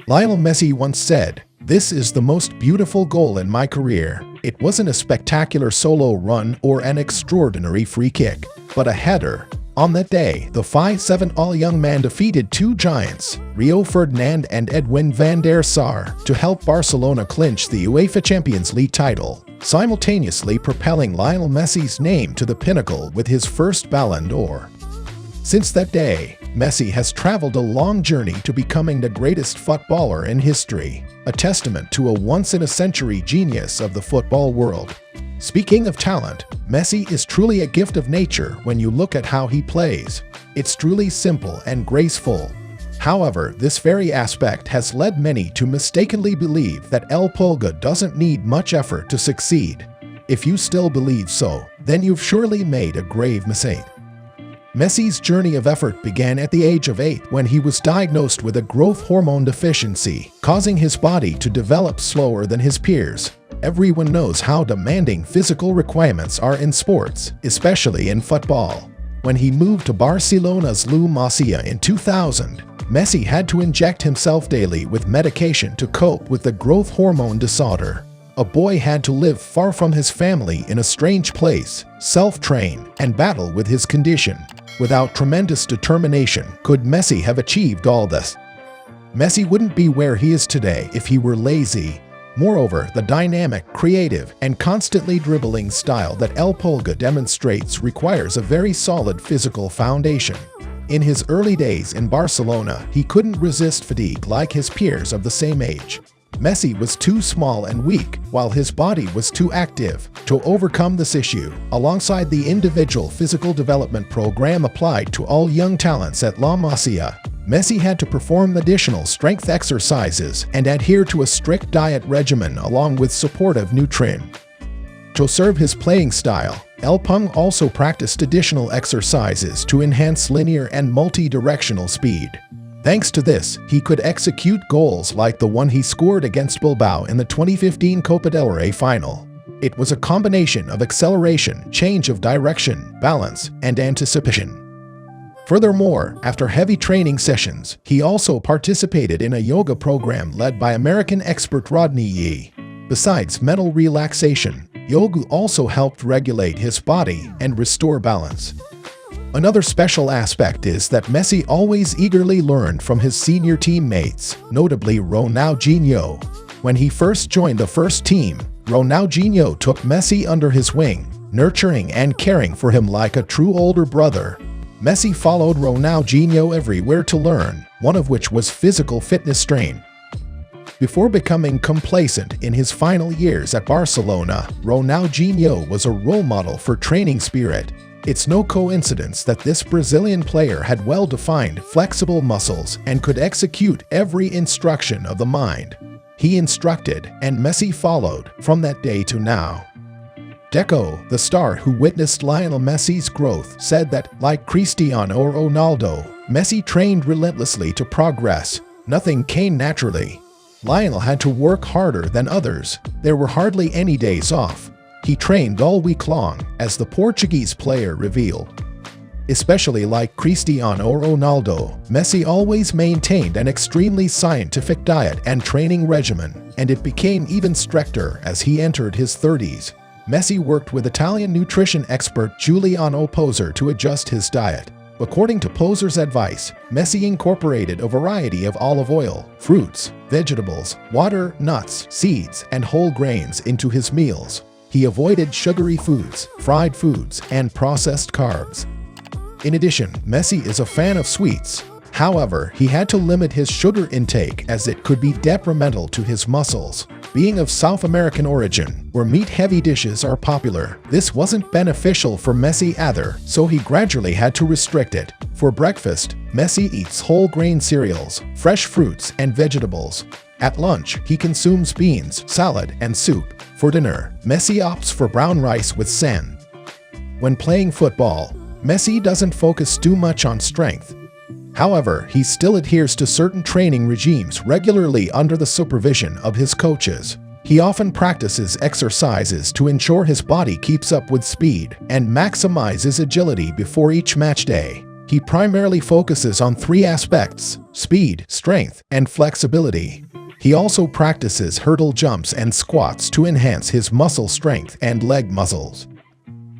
Lionel Messi once said, "This is the most beautiful goal in my career. It wasn't a spectacular solo run or an extraordinary free kick, but a header." On that day, the 5'7" young man defeated two giants, Rio Ferdinand and Edwin van der Sar, to help Barcelona clinch the UEFA Champions League title, simultaneously propelling Lionel Messi's name to the pinnacle with his first Ballon d'Or. Since that day, Messi has traveled a long journey to becoming the greatest footballer in history, a testament to a once-in-a-century genius of the football world. Speaking of talent, Messi is truly a gift of nature when you look at how he plays. It's truly simple and graceful. However, this very aspect has led many to mistakenly believe that El Pulga doesn't need much effort to succeed. If you still believe so, then you've surely made a grave mistake. Messi's journey of effort began at the age of 8 when he was diagnosed with a growth hormone deficiency, causing his body to develop slower than his peers. Everyone knows how demanding physical requirements are in sports, especially in football. When he moved to Barcelona's La Masia in 2000, Messi had to inject himself daily with medication to cope with the growth hormone disorder. A boy had to live far from his family in a strange place, self-train, and battle with his condition. Without tremendous determination, could Messi have achieved all this? Messi wouldn't be where he is today if he were lazy. Moreover, the dynamic, creative, and constantly dribbling style that El Pulga demonstrates requires a very solid physical foundation. In his early days in Barcelona, he couldn't resist fatigue like his peers of the same age. Messi was too small and weak, while his body was too active. To overcome this issue, alongside the individual physical development program applied to all young talents at La Masia, Messi had to perform additional strength exercises and adhere to a strict diet regimen along with supportive nutrition. To serve his playing style, El Pulga also practiced additional exercises to enhance linear and multi-directional speed. Thanks to this, he could execute goals like the one he scored against Bilbao in the 2015 Copa del Rey final. It was a combination of acceleration, change of direction, balance, and anticipation. Furthermore, after heavy training sessions, he also participated in a yoga program led by American expert Rodney Yee. Besides mental relaxation, yoga also helped regulate his body and restore balance. Another special aspect is that Messi always eagerly learned from his senior teammates, notably Ronaldinho. When he first joined the first team, Ronaldinho took Messi under his wing, nurturing and caring for him like a true older brother. Messi followed Ronaldinho everywhere to learn, one of which was physical fitness training. Before becoming complacent in his final years at Barcelona, Ronaldinho was a role model for training spirit. It's no coincidence that this Brazilian player had well-defined, flexible muscles and could execute every instruction of the mind. He instructed, and Messi followed, from that day to now. Deco, the star who witnessed Lionel Messi's growth, said that, like Cristiano Ronaldo, Messi trained relentlessly to progress. Nothing came naturally. Lionel had to work harder than others. There were hardly any days off. He trained all week long, as the Portuguese player revealed. Especially like Cristiano Ronaldo, Messi always maintained an extremely scientific diet and training regimen, and it became even stricter as he entered his 30s. Messi worked with Italian nutrition expert Giuliano Poser to adjust his diet. According to Poser's advice, Messi incorporated a variety of olive oil, fruits, vegetables, water, nuts, seeds, and whole grains into his meals. He avoided sugary foods, fried foods, and processed carbs. In addition, Messi is a fan of sweets. However, he had to limit his sugar intake as it could be detrimental to his muscles. Being of South American origin, where meat-heavy dishes are popular, this wasn't beneficial for Messi either, so he gradually had to restrict it. For breakfast, Messi eats whole grain cereals, fresh fruits, and vegetables. At lunch, he consumes beans, salad, and soup. For dinner, Messi opts for brown rice with sand. When playing football, Messi doesn't focus too much on strength. However, he still adheres to certain training regimes regularly under the supervision of his coaches. He often practices exercises to ensure his body keeps up with speed and maximizes agility before each match day. He primarily focuses on three aspects: speed, strength, and flexibility. He also practices hurdle jumps and squats to enhance his muscle strength and leg muscles.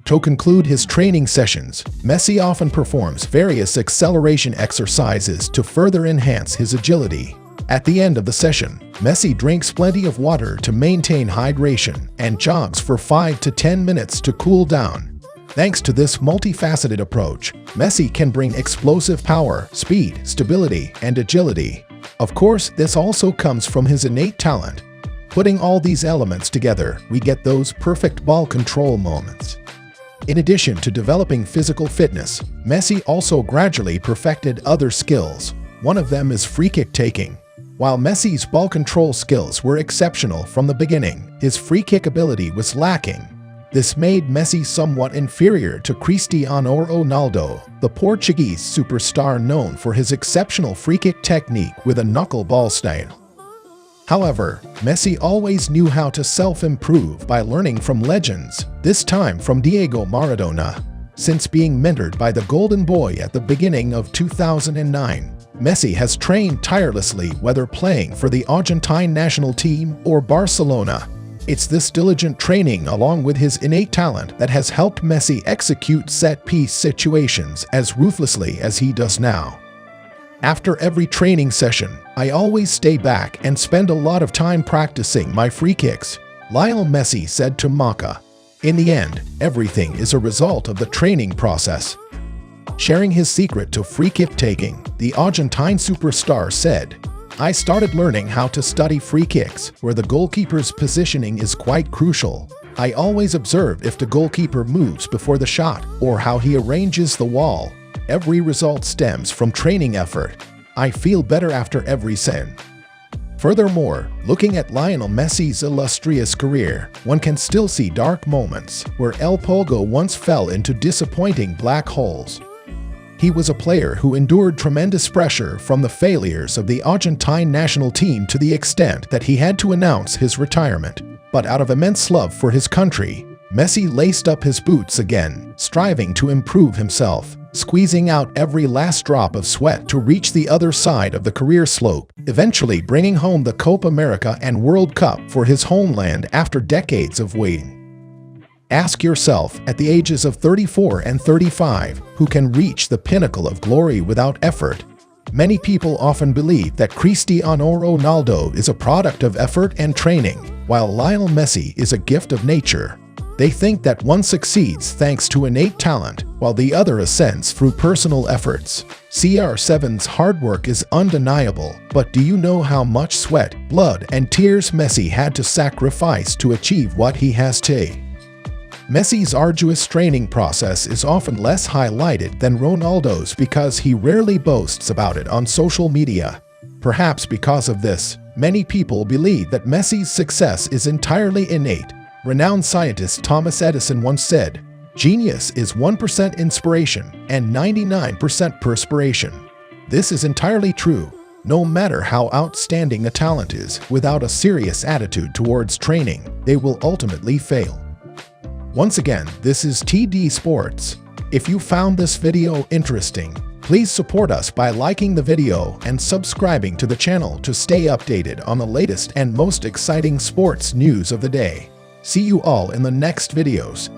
To conclude his training sessions, Messi often performs various acceleration exercises to further enhance his agility. At the end of the session, Messi drinks plenty of water to maintain hydration and jogs for 5 to 10 minutes to cool down. Thanks to this multifaceted approach, Messi can bring explosive power, speed, stability, and agility. Of course, this also comes from his innate talent. Putting all these elements together, we get those perfect ball control moments. In addition to developing physical fitness, Messi also gradually perfected other skills. One of them is free kick taking. While Messi's ball control skills were exceptional from the beginning, his free kick ability was lacking. This made Messi somewhat inferior to Cristiano Ronaldo, the Portuguese superstar known for his exceptional free kick technique with a knuckleball style. However, Messi always knew how to self-improve by learning from legends, this time from Diego Maradona. Since being mentored by the Golden Boy at the beginning of 2009, Messi has trained tirelessly whether playing for the Argentine national team or Barcelona. It's this diligent training along with his innate talent that has helped Messi execute set-piece situations as ruthlessly as he does now. After every training session, I always stay back and spend a lot of time practicing my free kicks, Lionel Messi said to Marca. In the end, everything is a result of the training process. Sharing his secret to free kick taking, the Argentine superstar said, "I started learning how to study free kicks, where the goalkeeper's positioning is quite crucial. I always observe if the goalkeeper moves before the shot or how he arranges the wall. Every result stems from training effort. I feel better after every sin." Furthermore, looking at Lionel Messi's illustrious career, one can still see dark moments where El Pogo once fell into disappointing black holes. He was a player who endured tremendous pressure from the failures of the Argentine national team to the extent that he had to announce his retirement. But out of immense love for his country, Messi laced up his boots again, striving to improve himself, squeezing out every last drop of sweat to reach the other side of the career slope, eventually bringing home the Copa America and World Cup for his homeland after decades of waiting. Ask yourself, at the ages of 34 and 35, who can reach the pinnacle of glory without effort? Many people often believe that Cristiano Ronaldo is a product of effort and training, while Lionel Messi is a gift of nature. They think that one succeeds thanks to innate talent, while the other ascends through personal efforts. CR7's hard work is undeniable, but do you know how much sweat, blood, and tears Messi had to sacrifice to achieve what he has today? Messi's arduous training process is often less highlighted than Ronaldo's because he rarely boasts about it on social media. Perhaps because of this, many people believe that Messi's success is entirely innate. Renowned scientist Thomas Edison once said, "Genius is 1% inspiration and 99% perspiration." This is entirely true. No matter how outstanding a talent is, without a serious attitude towards training, they will ultimately fail. Once again, this is TD Sports. If you found this video interesting, please support us by liking the video and subscribing to the channel to stay updated on the latest and most exciting sports news of the day. See you all in the next videos.